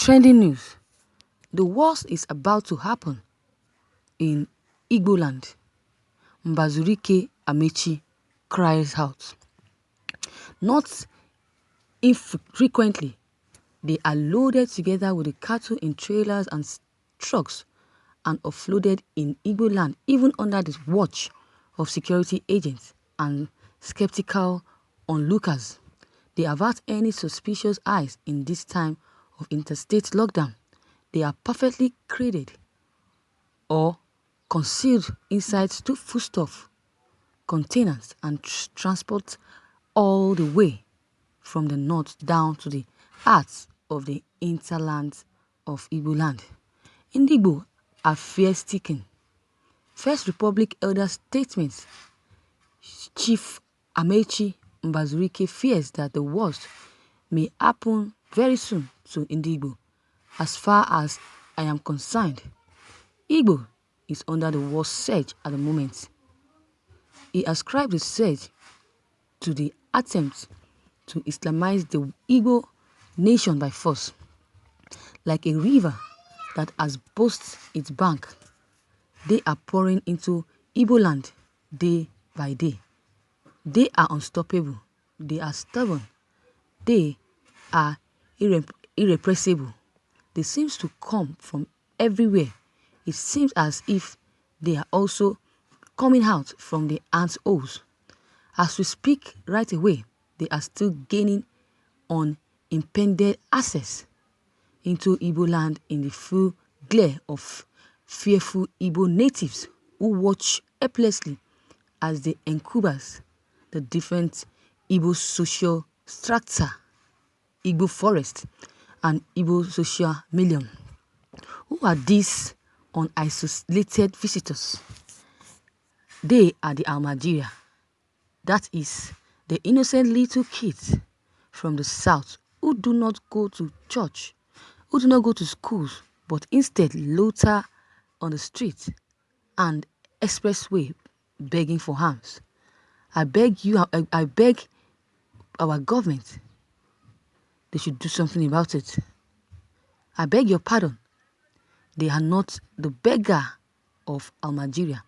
Trending news. The worst is about to happen in Igbo land. Mbazurike Amechi cries out. Not infrequently, they are loaded together with the cattle in trailers and trucks and offloaded in Igbo land, even under the watch of security agents and skeptical onlookers. They avert any suspicious eyes in this time of interstate lockdown. They are perfectly cradled or concealed inside two foodstuff containers and transport all the way from the north down to the heart of the hinterlands of Igbo land. Igbo are fear-stricken. First Republic Elder Statements. Chief Amechi Mbazurike fears that the worst may happen very soon to Igbo. As far as I am concerned, Igbo is under the worst surge at the moment. He ascribed the surge to the attempt to Islamize the Igbo nation by force. Like a river that has burst its bank, they are pouring into Igbo land day by day. They are unstoppable. They are stubborn. They are irrepressible. They seem to come from everywhere. It seems as if they are also coming out from the ants' holes. As we speak right away, they are still gaining unimpeded access into Igbo land in the full glare of fearful Igbo natives who watch helplessly as they incubate the different Igbo social strata, Igbo forest, and Igbo social million. Who are these unisolated visitors? They are the Almajiria. That is, the innocent little kids from the south who do not go to church, who do not go to schools, but instead loiter on the street and expressway begging for alms. I beg you, I beg our government, they should do something about it. I beg your pardon. They are not the beggar of Almajiria.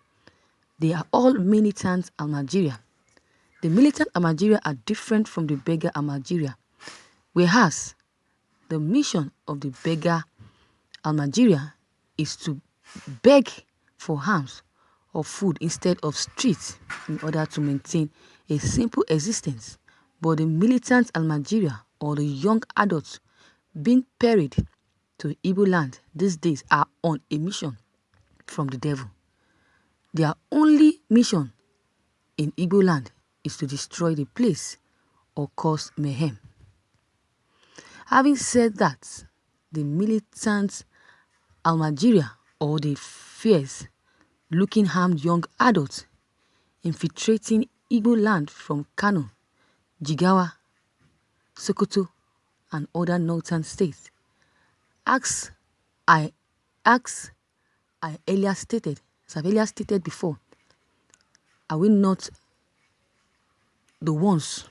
They are all militant Almajiria. The militant Almajiria are different from the beggar Almajiria, whereas the mission of the beggar Almajiria is to beg for alms or food instead of streets in order to maintain a simple existence. But the militant Almajiria, or the young adults being buried to Igbo land these days, are on a mission from the devil. Their only mission in Igbo land is to destroy the place or cause mayhem. Having said that, the militant Almajiria, or the fierce looking armed young adults infiltrating Igbo land from Kano, Jigawa, Sokoto, and other northern states, as I've earlier stated before, are we not the ones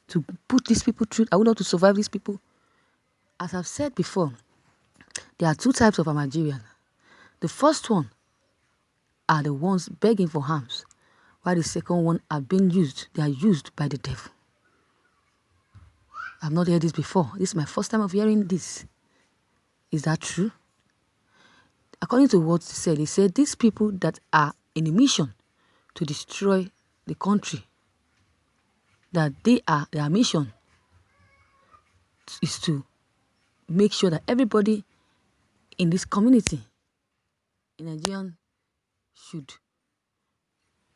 to put these people through? Are we not to survive these people? As I've said before, there are two types of Almajirian. The first one are the ones begging for alms, while the second one are being used. They are used by the devil. I've not heard this before. This is my first time of hearing this. Is that true? According to what he said these people that are in a mission to destroy the country, that their mission is to make sure that everybody in this community, in Nigeria,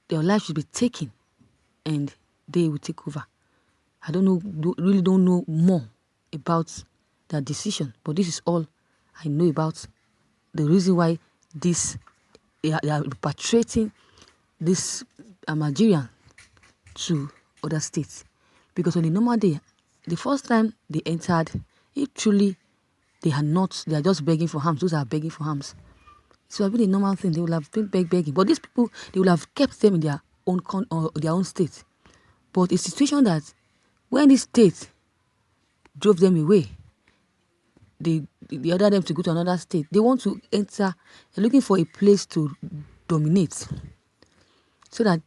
their life should be taken and they will take over. I really don't know more about that decision, but this is all I know about the reason why they are repatriating this Nigerian to other states. Because on the normal day, the first time they entered, if truly they are just begging for alms. Those are begging for alms. So it would have been a normal thing. They would have been begging. But these people, they would have kept them in their own state. But it's a situation that when the state drove them away, they order them to go to another state. They want to enter. They're looking for a place to dominate, so that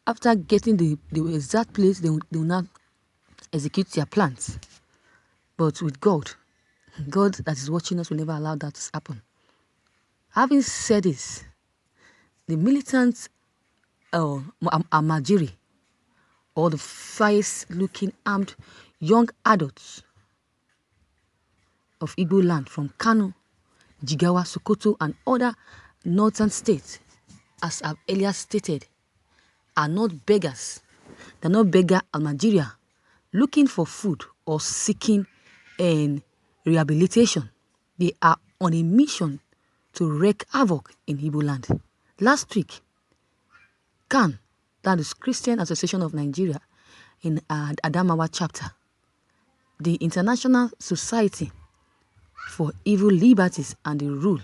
after getting the exact place, they will not execute their plans. But with God that is watching us will never allow that to happen. Having said this, the militant Amajiri, or the fierce-looking armed young adults of Igbo land from Kano, Jigawa, Sokoto, and other northern states, as I've earlier stated, are not beggars. They're not beggar Almajiria looking for food or seeking rehabilitation. They are on a mission to wreak havoc in Igbo land. Last week, CAN, that is Christian Association of Nigeria, in Adamawa chapter, the International Society for Civil Liberties and the Rule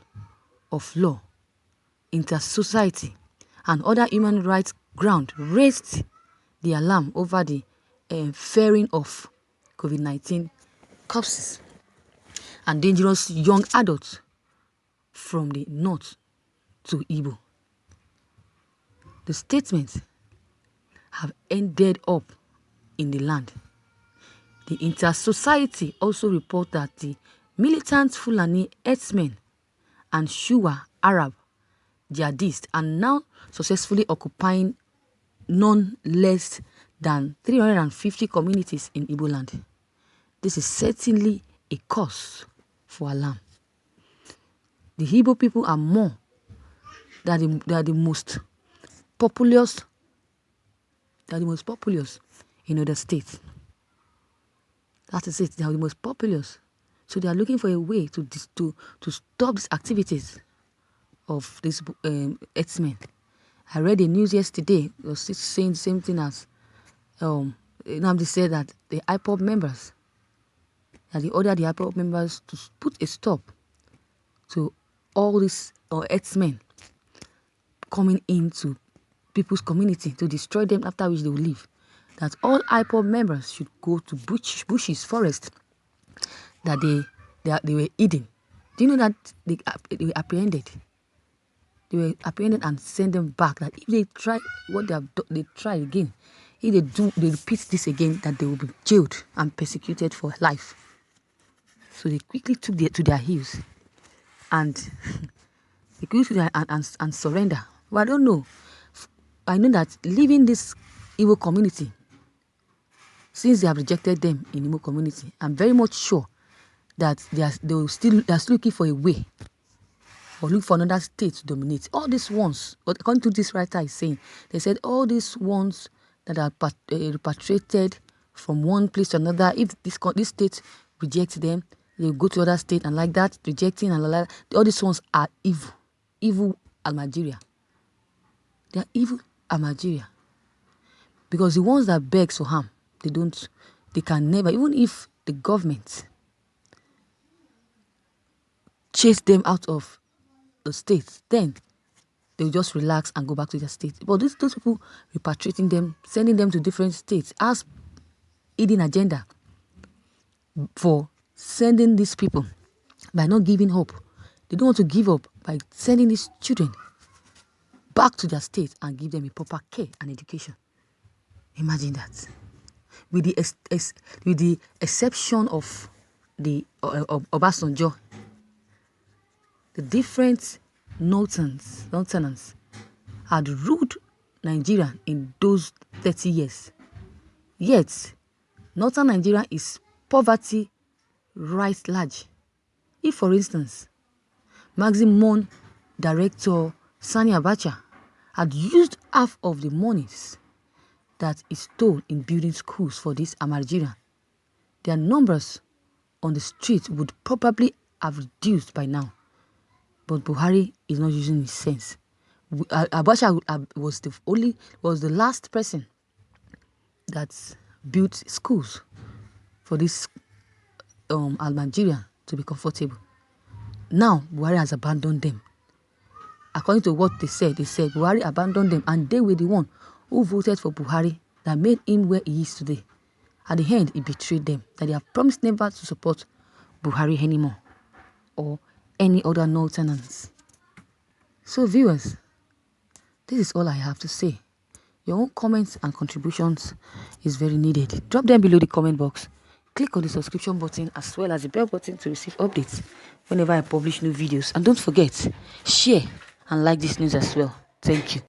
of Law, Inter-Society, and other human rights ground raised the alarm over the ferrying of COVID-19 corpses and dangerous young adults from the north to Igbo. The statements have ended up in the land. The Inter-Society also report that the militant Fulani herdsmen and Shua Arab jihadists are now successfully occupying none less than 350 communities in Igbo land. This is certainly a cause for alarm. The Igbo people are more than they are the most populous. They are the most populous in other states. That is it. They are the most populous. So they are looking for a way to stop these activities of these herdsmen. I read the news yesterday. It was saying the same thing as Namdi said, that the IPOB members, that they ordered the IPOB members to put a stop to all these herdsmen coming into people's community to destroy them, after which they will leave. That all IPOB members should go to bushes, forest that they were eating. Do you know that they were apprehended? They were apprehended and sent them back. That if they try what they try again, if they repeat this again, that they will be jailed and persecuted for life. So they quickly took to their heels and they quickly took and surrender. But I don't know. I know that leaving this Igbo community, since they have rejected them in the Igbo community, I'm very much sure that they're still looking for a way, or look for another state to dominate. All these ones, but according to this writer is saying, they said all these ones that are repatriated from one place to another, if this state rejects them, they go to other state, and like that, rejecting and like that. All these ones are evil Almajiria. They are evil Almajiria. Because the ones that beg for harm, they can never, even if the government chase them out of the state, then they'll just relax and go back to their state. But those people repatriating them, sending them to different states, as hidden agenda for sending these people by not giving up. They don't want to give up by sending these children back to their state and give them a proper care and education. Imagine that. With the exception of the Obasanjo, the different northerners had ruled Nigeria in those 30 years. Yet, northern Nigeria is poverty right large. If, for instance, maximum director Sani Abacha had used half of the monies that is stole in building schools for this Amajiri, their numbers on the street would probably have reduced by now. But Buhari is not using his sense. Abacha was the last person that built schools for this Almajiria to be comfortable. Now Buhari has abandoned them. According to what they said Buhari abandoned them, and they were the one who voted for Buhari that made him where he is today. At the end, he betrayed them, that they have promised never to support Buhari anymore, or any other non-tenants. So viewers, this is all I have to say. Your own comments and contributions is very needed. Drop them below the comment box. Click on the subscription button as well as the bell button to receive updates whenever I publish new videos. And don't forget, share and like this news as well. Thank you.